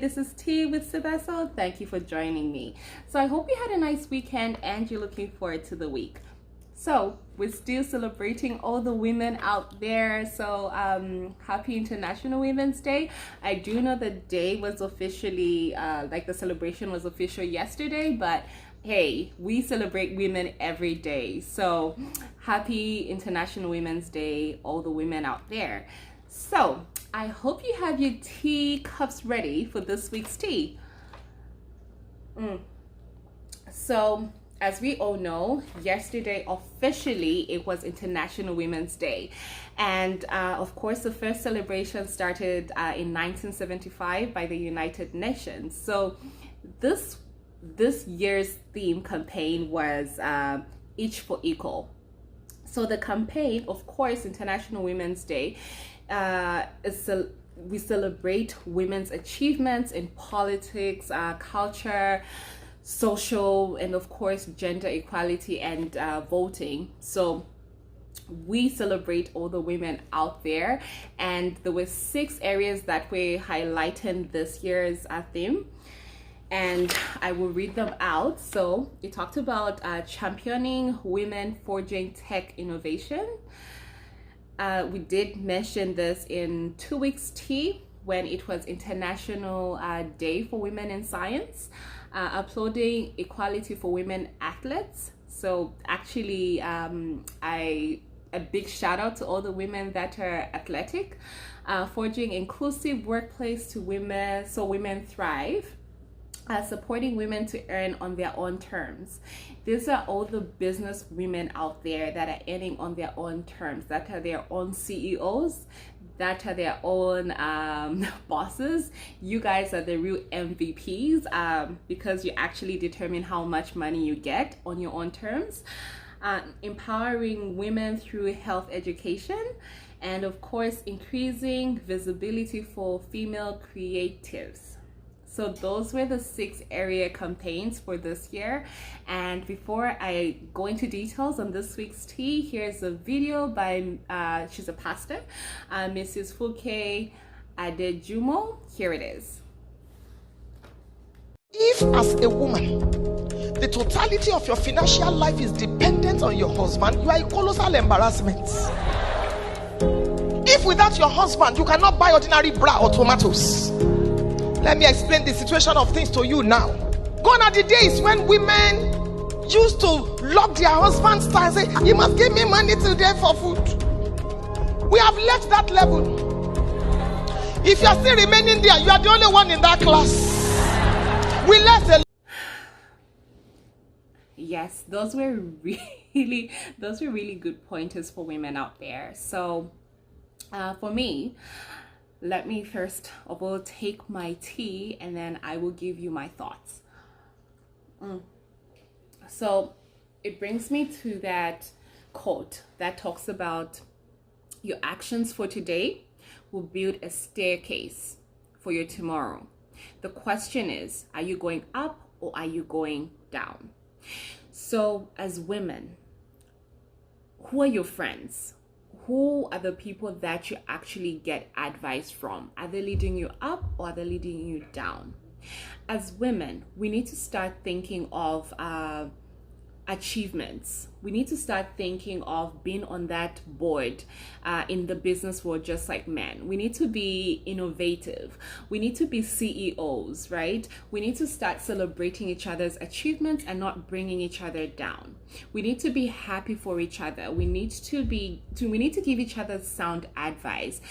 This is Tea with Sebeso. Thank you for joining me. So I hope you had a nice weekend and you're looking forward to the week. So we're still celebrating all the women out there. So happy International Women's Day. I do know the day was officially, the celebration was official yesterday, but hey, we celebrate women every day. So happy International Women's Day, all the women out there. So I hope you have your tea cups ready for this week's tea. So as we all know, yesterday officially it was International Women's Day. And of course, the first celebration started in 1975 by the United Nations. So this year's theme campaign was Each for Equal. So the campaign, of course, International Women's Day, we celebrate women's achievements in politics, culture, social, and of course gender equality and voting. So we celebrate all the women out there, and there were 6 areas that we highlighted this year's theme, and I will read them out. So it talked about championing women forging tech innovation. We did mention this in 2 weeks tea when it was International Day for Women in Science. Applauding equality for women athletes. So actually a big shout out to all the women that are athletic. Forging inclusive workplace to women so women thrive. Supporting women to earn on their own terms. These are all the business women out there that are earning on their own terms, that are their own CEOs, that are their own bosses. You guys are the real MVPs because you actually determine how much money you get on your own terms. Empowering women through health education, and of course increasing visibility for female creatives. So those were the 6 area campaigns for this year. And before I go into details on this week's tea, here's a video by, she's a pastor, Mrs. Funke Adejumo. Here it is. If as a woman, the totality of your financial life is dependent on your husband, you are a colossal embarrassment. If without your husband, you cannot buy ordinary bra or tomatoes. Let me explain the situation of things to you now. Gone are the days when women used to lock their husband's tie and say, "You must give me money today for food." We have left that level. If you are still remaining there, you are the only one in that class. We left a Yes, those were really good pointers for women out there. So for me, let me first of all take my tea and then I will give you my thoughts. So it brings me to that quote that talks about your actions for today will build a staircase for your tomorrow. The question is, are you going up or are you going down? So as women, who are your friends? Who are the people that you actually get advice from? Are they leading you up or are they leading you down? As women, we need to start thinking of achievements. We need to start thinking of being on that board in the business world, just like men. We need to be innovative. We need to be CEOs, right? We need to start celebrating each other's achievements and not bringing each other down. We need to be happy for each other. We need to give each other sound advice.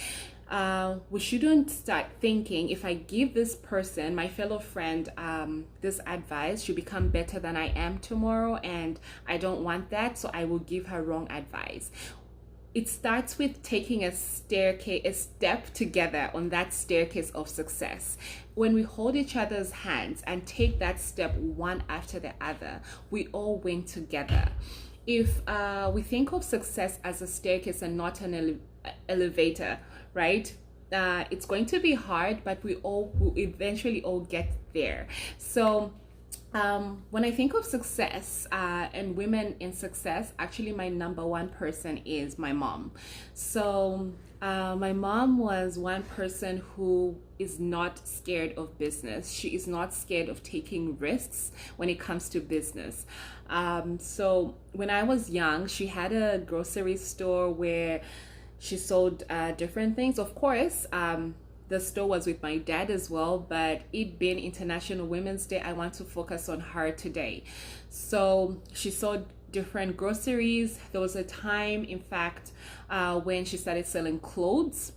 We shouldn't start thinking, if I give this person, my fellow friend, this advice, she'll become better than I am tomorrow, and I don't want that, so I will give her wrong advice. It starts with taking a step together on that staircase of success. When we hold each other's hands and take that step one after the other, we all win together. If we think of success as a staircase and not an elevator, right? It's going to be hard, but we all will eventually all get there. So When I think of success and women in success, actually my number one person is my mom. So my mom was one person who is not scared of business. She is not scared of taking risks when it comes to business. So when I was young, she had a grocery store where she sold different things. Of course, the store was with my dad as well, but it being International Women's Day, I want to focus on her today. So she sold different groceries. There was a time, in fact, when she started selling clothes.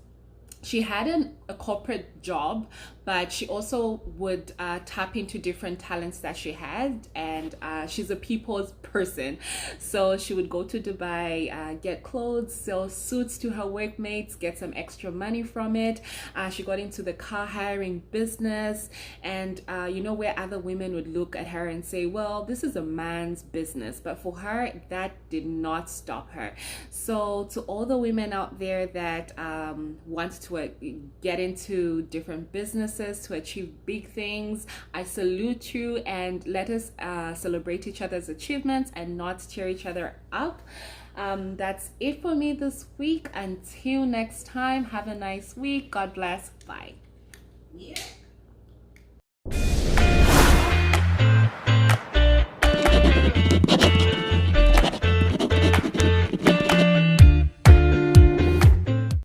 She had a corporate job, but she also would tap into different talents that she had, and she's a people's person. So she would go to Dubai, get clothes, sell suits to her workmates, get some extra money from it. She got into the car hiring business, and where other women would look at her and say, well, this is a man's business, but for her, that did not stop her. So to all the women out there that want to get into different businesses to achieve big things, I salute you, and let us celebrate each other's achievements and not tear each other up. That's it for me this week. Until next time, have a nice week. God bless. Bye. Yeah.